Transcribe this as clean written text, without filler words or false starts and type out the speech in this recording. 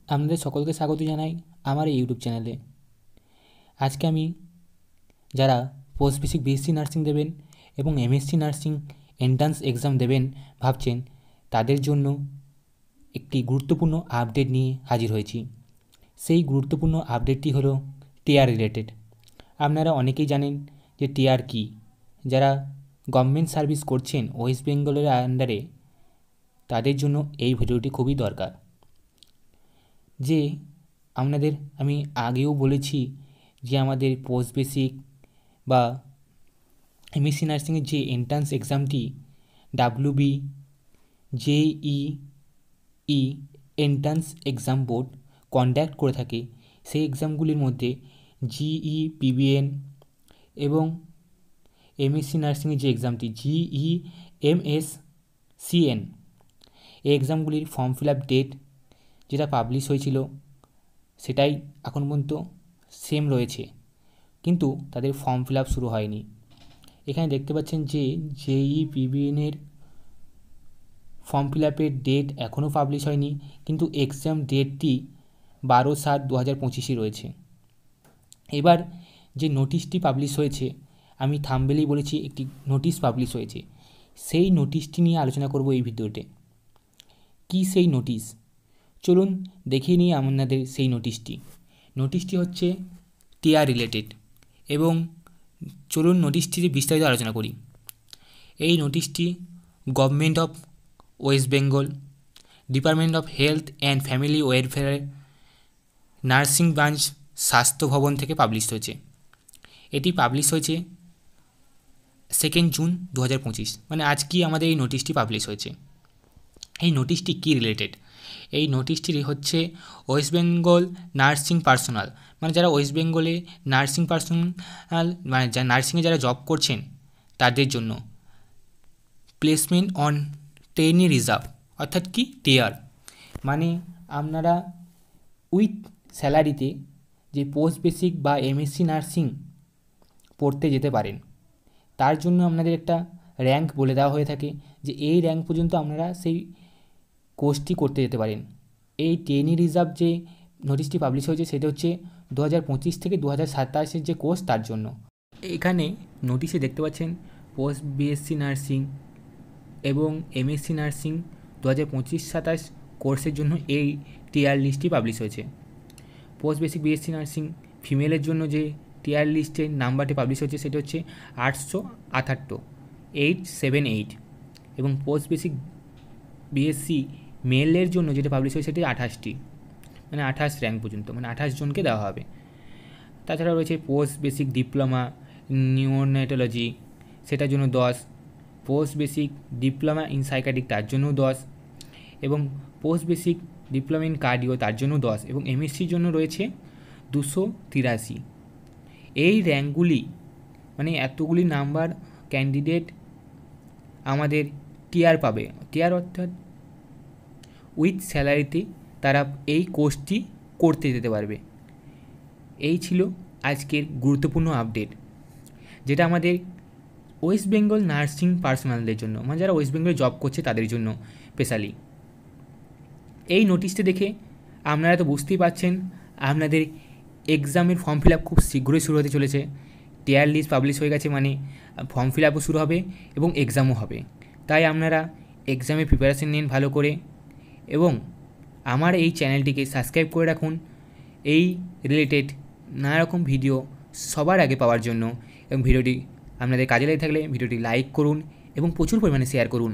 আপনাদের সকলকে স্বাগত জানাই আমার এই ইউটিউব চ্যানেলে। আজকে আমি যারা পোস্ট বেসিক বিএসসি নার্সিং দেবেন এবং এমএসসি নার্সিং এন্ট্রান্স এক্সাম দেবেন ভাবছেন, তাদের জন্য একটি গুরুত্বপূর্ণ আপডেট নিয়ে হাজির হয়েছি। সেই গুরুত্বপূর্ণ আপডেটটি হলো টিআর রিলেটেড। আপনারা অনেকেই জানেন যে টিআর কী। যারা গভর্নমেন্ট সার্ভিস করছেন ওয়েস্ট বেঙ্গলের আন্ডারে, তাদের জন্য এই ভিডিওটি খুবই দরকার। যে আমি আগেও বলেছি যে আমাদের পোস্ট বেসিক বা এমএসসি নার্সিংয়ের যে এন্ট্রান্স এক্সামটি WB JEE entrance exam board conduct করে থাকে, সেই এক্সামগুলির মধ্যে জিই পিবিএন এবং এমএসসি নার্সিংয়ের যে এক্সামটি জিইএমএসসিএন, এই এক্সামগুলির ফর্ম ফিল আপ ডেট যেটা পাবলিশ হয়েছিল সেটাই এখন পর্যন্ত সেম রয়েছে, কিন্তু তাদের ফর্ম ফিল আপ শুরু হয়নি। এখানে দেখতে পাচ্ছেন যে জেইই পিবিএনের ফর্ম ফিল আপের ডেট এখনও পাবলিশ হয়নি, কিন্তু এক্সাম ডেটটি 12/7/2025 রয়েছে। এবার যে নোটিশটি পাবলিশ হয়েছে, আমি থাম্বনেলেই বলেছি একটি নোটিশ পাবলিশ হয়েছে, সেই নোটিশটি নিয়ে আলোচনা করব এই ভিডিওতে। কী সেই নোটিশ, চলুন দেখিয়ে নিই আপনাদের সেই নোটিশটি হচ্ছে টিআর রিলেটেড, এবং চলুন নোটিশটিতে বিস্তারিত আলোচনা করি। এই নোটিশটি government of West Bengal, department of health and family welfare, nursing branch, স্বাস্থ্য ভবন থেকে পাবলিশ হয়েছে। এটি পাবলিশ হয়েছে 2 জুন 2025, মানে আজকেই আমাদের এই নোটিশটি পাবলিশ হয়েছে। এই নোটিশটি কী রিলেটেড? এই নোটিশটি হচ্ছে ওয়েস্ট বেঙ্গল নার্সিং পার্সোনাল, মানে যারা ওয়েস্ট বেঙ্গলে নার্সিং পার্সোনাল, মানে নার্সিংয়ে যারা জব করছেন তাদের জন্য প্লেসমেন্ট অন ট্রেনি রিজার্ভ, অর্থাৎ কি টিআর, মানে আপনারা উইথ স্যালারিতে যে পোস্ট বেসিক বা এমএসসি নার্সিং পড়তে যেতে পারেন, তার জন্য আপনাদের একটা র্যাঙ্ক বলে দেওয়া হয়ে থাকে যে এই র্যাঙ্ক পর্যন্ত আপনারা সেই কোর্সটি করতে যেতে পারেন। এই ট্রেনি রিজার্ভ যে নোটিশটি পাবলিশ হয়েছে সেটা হচ্ছে 2025 থেকে 2027 যে কোর্স তার জন্য। এখানে নোটিশে দেখতে পাচ্ছেন পোস্ট বিএসসি নার্সিং এবং এমএসসি নার্সিং 2025-27 কোর্সের জন্য এই টিআর লিস্টটি পাবলিশ হয়েছে। পোস্ট বেসিক বিএসসি নার্সিং ফিমেলের জন্য যে টিআর লিস্টের নাম্বারটি পাবলিশ হচ্ছে সেটা হচ্ছে 878 এবং পোস্ট বেসিক বিএসসি মেলের জন্য যেটা পাবলিশ হয়েছে সেটি 28টি, মানে 28 র্যাঙ্ক পর্যন্ত, মানে 28 জনকে দেওয়া হবে। তাছাড়া রয়েছে পোস্ট বেসিক ডিপ্লোমা নিওনেটোলজি, সেটার জন্য 10, post basic diploma in psychiatric তার জন্য 10, এবং post basic diploma in cardio তার জন্য 10, এবং এমএসসির জন্য রয়েছে 283। এই র্যাঙ্কগুলি, মানে এতগুলি নাম্বার ক্যান্ডিডেট আমাদের টিআর পাবে। টিআর অর্থাৎ উইথ স্যালারিতে তারা এই কোর্সটি করতে যেতে পারবে। এই ছিল আজকের গুরুত্বপূর্ণ আপডেট, যেটা আমাদের ওয়েস্ট বেঙ্গল নার্সিং পার্সোনালদের জন্য, মানে যারা ওয়েস্ট বেঙ্গলে জব করছে তাদের জন্য স্পেশালি। এই নোটিশটি দেখে আপনারা তো বুঝতেই পারছেন আপনাদের এক্সামের ফর্ম ফিল আপ খুব শীঘ্রই শুরু হতে চলেছে। টিআর লিস্ট পাবলিশ হয়ে গেছে, মানে ফর্ম ফিল আপও শুরু হবে এবং এক্সামও হবে। তাই আপনারা এক্সামের প্রিপারেশন নিন ভালো করে, এবং আমার এই চ্যানেলটিকে সাবস্ক্রাইব করে রাখুন এই রিলেটেড নানা রকম ভিডিও সবার আগে পাওয়ার জন্য। এবং ভিডিওটি আপনাদের কাজে লেগে থাকলে ভিডিওটি লাইক করুন এবং প্রচুর পরিমাণে শেয়ার করুন।